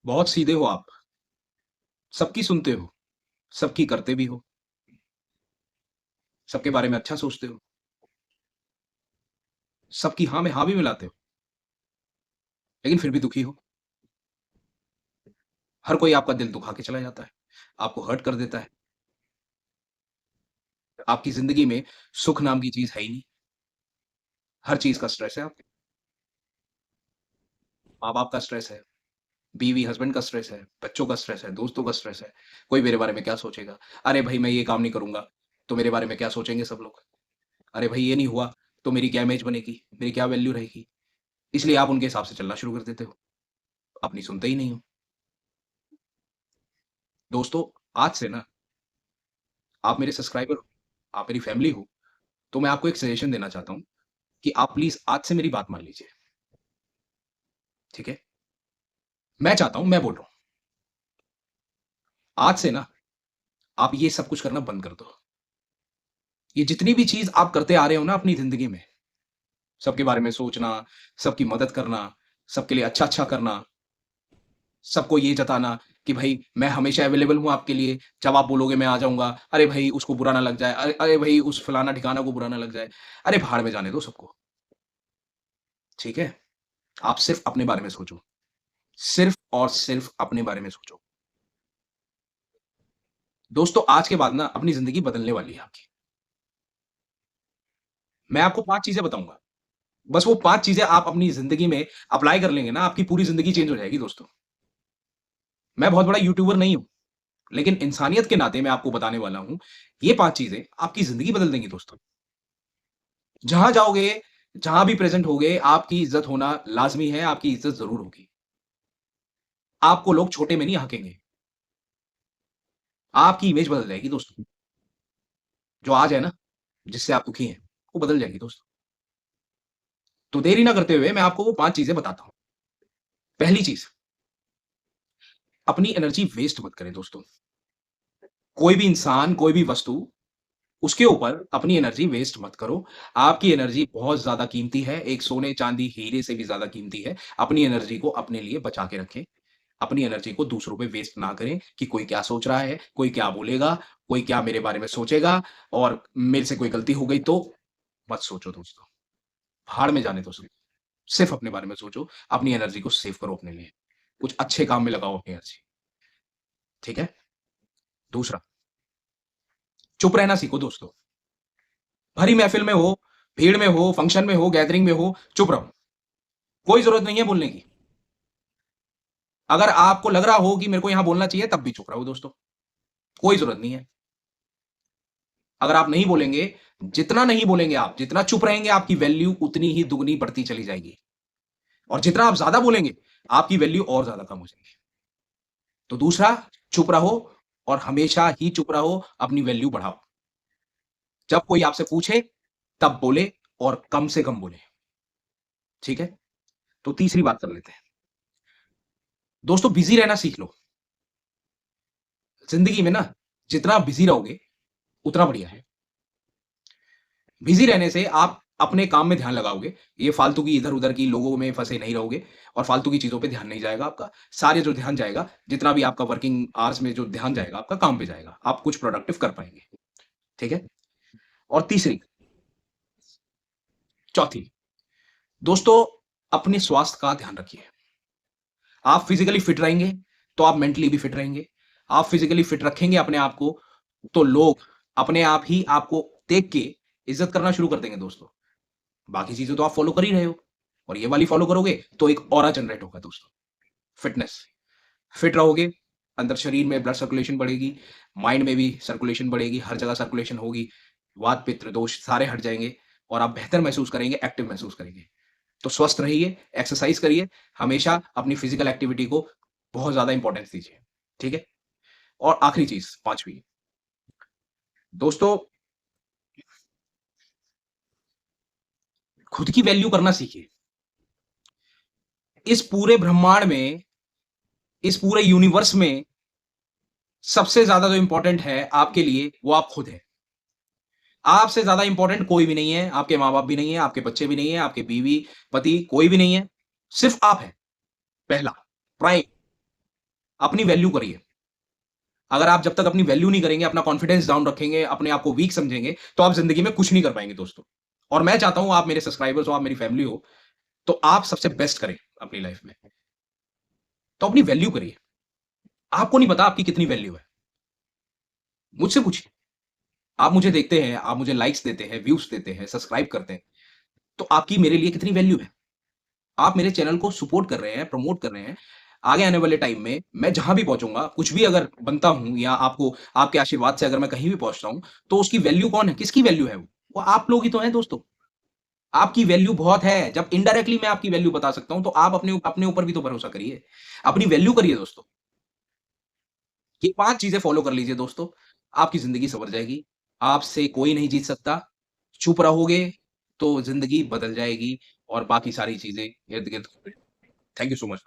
बहुत सीधे हो आप, सबकी सुनते हो, सबकी करते भी हो, सबके बारे में अच्छा सोचते हो, सबकी हाँ में हाँ भी मिलाते हो, लेकिन फिर भी दुखी हो। हर कोई आपका दिल दुखा के चला जाता है, आपको हर्ट कर देता है। आपकी ज़िंदगी में सुख नाम की चीज़ है ही नहीं, हर चीज़ का स्ट्रेस है आपको। माँ-बाप का स्ट्रेस है, बीवी हस्बैंड का स्ट्रेस है, बच्चों का स्ट्रेस है, दोस्तों का स्ट्रेस है। कोई मेरे बारे में क्या सोचेगा? अरे भाई मैं ये काम नहीं करूँगा, तो मेरे बारे में क्या सोचेंगे सब लोग? अरे भाई ये नहीं हुआ, तो मेरी क्या इमेज बनेगी? मेरी क्या वैल्यू रहेगी? इसलिए आप उनके हिसाब से चलना शुरू कर देते हो, अपनी सुनते ही नहीं हो। दोस्तों, आज से ना आप मेरे सब्सक्राइबर हो, आप मेरी फैमिली हो, तो मैं आपको एक सजेशन देना चाहता हूँ कि आप प्लीज़ आज से मेरी बात मान लीजिए, ठीक है? मैं चाहता हूँ मैं बोल रहा हूँ, आज से ना आप ये सब कुछ करना बंद कर दो। ये जितनी भी चीज़ आप करते आ रहे हो ना अपनी ज़िंदगी में, सबके बारे में सोचना, सबकी मदद करना, सबके लिए अच्छा-अच्छा करना, सबको ये जताना कि भाई मैं हमेशा अवेलेबल हूँ आपके लिए, जब आप बोलोगे मैं आ जाऊँगा। अरे भाई उसको बुरा ना लग जाए, अरे अरे भाई उस फलाना-ठिकाना को बुरा ना लग जाए। अरे भाड़ में जाने दो सबको, ठीक है? आप सिर्फ़ अपने बारे में सोचो, सिर्फ़ और सिर्फ़ अपने बारे में सोचो। दोस्तों आज के बाद ना अपनी ज़िंदगी बदलने वाली है आपकी। मैं आपको 5 चीज़ें बताऊँगा, बस वो 5 चीज़ें आप अपनी ज़िंदगी में अप्लाई कर लेंगे ना, आपकी पूरी ज़िंदगी चेंज हो जाएगी दोस्तों। मैं बहुत बड़ा यूट्यूबर नहीं हूँ, लेकिन इंसानियत के नाते मैं आपको बताने वाला हूँ, ये 5 चीज़ें आपकी ज़िंदगी बदल देंगी दोस्तों। जहाँ जाओगे, जहाँ भी प्रेज़ेंट होगे, आपकी इज़्ज़त होना लाज़मी है, आपकी इज़्ज़त ज़रूर होगी। आपको लोग छोटे में नहीं आँकेंगे, आपकी इमेज बदल जाएगी दोस्तों। जो आज है ना, जिससे आप दुखी हैं, वो बदल जाएगी दोस्तों। तो देरी ना करते हुए मैं आपको वो 5 चीज़ें बताता हूँ। पहली चीज़, अपनी एनर्जी वेस्ट मत करें दोस्तों। कोई भी इंसान, कोई भी वस्तु, उसके ऊपर अपनी एनर्जी वेस्ट मत करो। आपकी एनर्जी बहुत ज़्यादा कीमती है, एक सोने, चाँदी, हीरे से भी ज़्यादा कीमती है। अपनी एनर्जी को अपने लिए बचा के रखें। अपनी एनर्जी को दूसरों पे वेस्ट ना करें कि कोई क्या सोच रहा है, कोई क्या बोलेगा, कोई क्या मेरे बारे में सोचेगा और मेरे से कोई गलती हो गई तो मत सोचो दोस्तों। भाड़ में जाने दो सब। सिर्फ़ अपने बारे में सोचो, अपनी एनर्जी को सेव करो अपने लिए। कुछ अच्छे काम में लगाओ अपनी एनर्जी, ठीक है? दूसरा, चुप रहना सीखो दोस्तों। भरी महफ़िल में हो, भीड़ में हो, फंक्शन में हो, गैदरिंग में हो, चुप रहो। कोई ज़रूरत नहीं है बोलने की। अगर आपको लग रहा हो कि मेरे को यहाँ बोलना चाहिए तब भी चुप रहो दोस्तों। कोई ज़रूरत नहीं है। अगर आप नहीं बोलेंगे, जितना नहीं बोलेंगे आप, जितना चुप रहेंगे आपकी वैल्यू उतनी ही दुगनी बढ़ती चली जाएगी और जितना आप ज़्यादा बोलेंगे, आपकी वैल्यू और ज़्यादा कम हो जाएगी। तो दूसरा, चुप रहो और हमेशा ही चुप रहो, अपनी वैल्यू बढ़ाओ। जब कोई आपसे पूछे, तब बोले और कम से कम बोले, ठीक है? तो तीसरी बात कर लेते हैं। दोस्तों बिज़ी रहना सीख लो। ज़िंदगी में ना जितना बिज़ी रहोगे, उतना बढ़िया है। बिज़ी रहने से आप अपने काम में ध्यान लगाओगे। ये फालतू की इधर-उधर की लोगों में फँसे नहीं रहोगे और फालतू की चीज़ों पे ध्यान नहीं जाएगा आपका। सारे जो ध्यान जाएगा, जितना भी आपका वर्किंग आवर्स में जो ध्यान जाएगा, आपका काम पे जाएगा। आप कुछ प्रोडक्टिव कर पाएँगे, ठीक है? और तीसरी, चौथी, दोस्तों अपने स्वास्थ्य का ध्यान रखिए। आप फिज़िकली फिट रहेंगे, तो आप मेंटली भी फिट रहेंगे। आप फिज़िकली फिट रखेंगे अपने आप को, तो लोग अपने आप ही आपको देख के इज़्ज़त करना शुरू कर देंगे दोस्तों। बाकी चीज़ें तो आप फ़ॉलो कर ही रहे हो और ये वाली फ़ॉलो करोगे तो एक ऑरा जनरेट होगा दोस्तों, फिटनेस। फिट रहोगे, अंदर शरीर में ब्लड सर्कुलेशन बढ़ेगी, माइंड में भी सर्कुलेशन बढ़ेगी, हर जगह सर्कुलेशन होगी, वात, पित्त, दोष सारे हट जाएँगे और आप बेहतर महसूस करेंगे, एक्टिव महसूस करेंगे। तो स्वस्थ रहिए, एक्सरसाइज़ करिए, हमेशा अपनी फिज़िकल एक्टिविटी को बहुत ज़्यादा इम्पोर्टेंस दीजिए, ठीक है? और आखिरी चीज़ 5वीं, दोस्तों खुद की वैल्यू करना सीखिए। इस पूरे ब्रह्मांड में, इस पूरे यूनिवर्स में सबसे ज़्यादा जो इम्पोर्टेंट है आपके लिए, वो आप खुद हैं। आपसे ज़्यादा इम्पोर्टेंट कोई भी नहीं है, आपके माँ-बाप भी नहीं है, आपके बच्चे भी नहीं है, आपके बीवी, पति कोई भी नहीं है, सिर्फ़ आप हैं, पहला, प्राइम। अपनी वैल्यू करिए। अगर आप जब तक अपनी वैल्यू नहीं करेंगे, अपना कॉन्फिडेंस डाउन रखेंगे, अपने आप को वीक समझेंगे, तो आप ज़िंदगी में कुछ नहीं कर पाएँगे दोस्तों। और मैं चाहता हूँ आप मेरे सब्सक्राइबर्स हो, आप मेरी फैमिली हो, तो आप सबसे बेस्ट करें अपनी लाइफ़ में। तो अपनी वैल्यू करिए। आपको नहीं पता आपकी कितनी वैल्यू है। मुझसे पूछिए। आप मुझे देखते हैं, आप मुझे लाइक्स देते हैं, व्यूज़ देते हैं, सब्सक्राइब करते हैं, तो आपकी मेरे लिए कितनी वैल्यू है? आप मेरे चैनल को सपोर्ट कर रहे हैं, प्रमोट कर रहे हैं। आगे आने वाले टाइम में मैं जहाँ भी पहुँचूँगा, कुछ भी अगर बनता हूँ या आपको आपके आशीर्वाद से अगर मैं कहीं भी पहुँचता हूँ, तो उसकी वैल्यू कौन है? किसकी वैल्यू है वो? वो आप लोग ही तो हैं दोस्तों। आपकी वैल्यू बहुत है। जब इनडायरेक्टली मैं आपकी वैल्यू बता सकता हूँ, तो आप अपने ऊपर भी तो भरोसा करिए। अपनी वैल्यू करिए दोस्तों। ये 5 चीज़ें फ़ॉलो कर लीजिए दोस्तों, आपकी ज़िंदगी सँवर जाएगी। आपसे कोई नहीं जीत सकता। चुप रहोगे, तो ज़िंदगी बदल जाएगी और बाकी सारी चीज़ें इर्द-गिर्द थैंक यू सो मच।